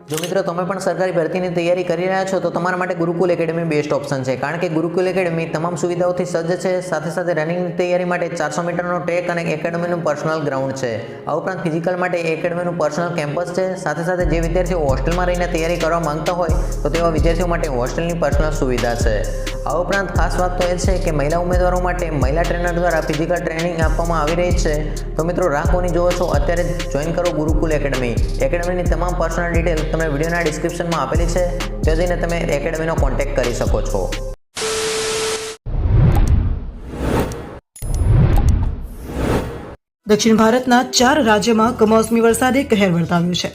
જો મિત્રો તમે પણ સરકારી ભરતીની તૈયારી કરી રહ્યા છો તો તમારા માટે ગુરુકુલ એકેડમી બેસ્ટ ઓપ્શન છે, કારણ કે ગુરુકુલ એકેડમી તમામ સુવિધાઓથી સજ્જ છે. સાથે સાથે રનિંગની તૈયારી માટે 400 મીટરનો ટ્રેક અને એકેડમીનું પર્સનલ ગ્રાઉન્ડ છે. આ ઉપરાંત ફિઝિકલ માટે એકેડમીનું પર્સનલ કેમ્પસ છે. સાથે સાથે જે વિદ્યાર્થીઓ હોસ્ટેલમાં રહીને તૈયારી કરવા માંગતા હોય તો તેવા વિદ્યાર્થીઓ માટે હોસ્ટેલની પર્સનલ સુવિધા છે. આ ઉપરાંત ખાસ વાત તો એ છે કે મહિલા ઉમેદવારો માટે મહિલા ટ્રેનર દ્વારા ફિઝિકલ ટ્રેનિંગ આપવામાં આવી રહી છે. તો મિત્રો રાહ કોની જોવો છો, અત્યારે જોઈન કરો ગુરુકુલ એકેડમી. એકેડમીની તમામ પર્સનલ ડિટેલ તમને વિડીયોના ડિસ્ક્રિપ્શનમાં આપેલી છે, ત્યાં જઈને તમે એકેડમીનો કોન્ટેક્ટ કરી શકો છો. દક્ષિણ ભારતના 4 રાજ્યોમાં કમોસમી વરસાદે કહેર વર્તાવ્યું છે.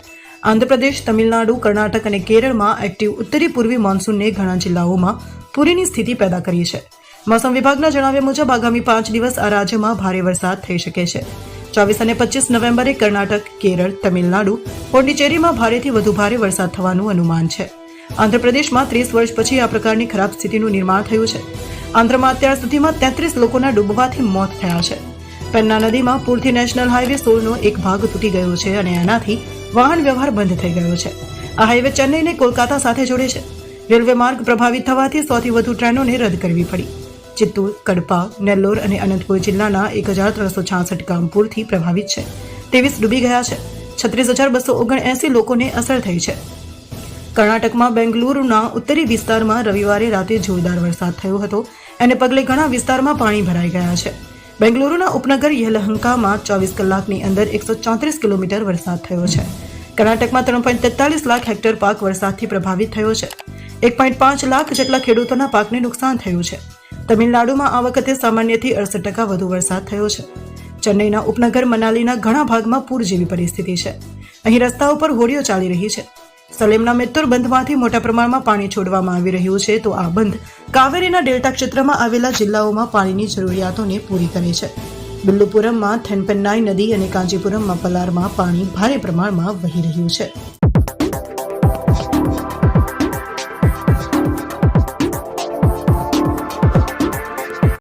આંધ્રપ્રદેશ, તમિલનાડુ, કર્ણાટક અને કેરળમાં એક્ટિવ ઉત્તરી પૂર્વી મોન્સૂનને ઘણા જિલ્લાઓમાં પૂરની સ્થિતિ પેદા કરી છે. મોસમ વિભાગના જણાવ્યા મુજબ આગામી 5 દિવસ આ રાજ્યમાં ભારે વરસાદ થઈ શકે છે. 24 અને 25 નવેમ્બરે કર્ણાટક, કેરળ, તમિલનાડુ, પોંડિચેરીમાં ભારેથી વધુ ભારે વરસાદ થવાનું અનુમાન છે. આંધ્રપ્રદેશમાં 30 વર્ષ પછી આ પ્રકારની ખરાબ સ્થિતિનું નિર્માણ થયું છે. આંધ્રમાં અત્યાર સુધીમાં 33 લોકોના ડૂબવાથી મોત થયા છે. પેન્ના નદીમાં પૂરથી નેશનલ હાઈવે 16નો એક ભાગ તૂટી ગયો છે અને એનાથી વાહન વ્યવહાર બંધ થઈ ગયો છે. આ હાઈવે ચેન્નઈને કોલકાતા સાથે જોડે છે. રેલવે માર્ગ પ્રભાવિત થવાથી 100થી વધુ ટ્રેનોને રદ કરવી પડી. ચિત્તૂર, કડપા, નેલ્લોર અને અનંતપુર જિલ્લાના 1366 ગામ પૂરથી પ્રભાવિત છે. 23 ડૂબી ગયા છે. 36,279 લોકોને અસર થઈ છે. કર્ણાટકમાં બેંગલુરુના ઉત્તરી વિસ્તારમાં રવિવારે રાતે જોરદાર વરસાદ થયો હતો. એને પગલે ઘણા વિસ્તારમાં પાણી ભરાઈ ગયા છે. બેંગલુરુના ઉપનગર યલહંકામાં 24 કલાકની અંદર 134 કિલોમીટર વરસાદ થયો છે. કર્ણાટકમાં 3.43 લાખ હેક્ટર પાક વરસાદથી પ્રભાવિત થયો છે. 1.5 લાખ જેટલા ખેડૂતોના પાકને નુકસાન થયું છે. તમિલનાડુમાં આ વખતે સામાન્યથી 68% વધુ વરસાદ થયો છે. ચેન્નઈના ઉપનગર મનાલીના ઘણા ભાગમાં પૂર જેવી પરિસ્થિતિ છે. અહીં રસ્તાઓ પર હોડીઓ ચાલી રહી છે. સલેમના મેત્તુર બંધમાંથી મોટા પ્રમાણમાં પાણી છોડવામાં આવી રહ્યું છે, તો આ બંધ કાવેરીના ડેલ્ટા ક્ષેત્રમાં આવેલા જિલ્લાઓમાં પાણીની જરૂરિયાતોને પૂરી કરે છે. બિલ્લુપુરમમાં થેનપેન્નાઈ નદી અને કાંચીપુરમમાં પલારમાં પાણી ભારે પ્રમાણમાં વહી રહ્યું છે.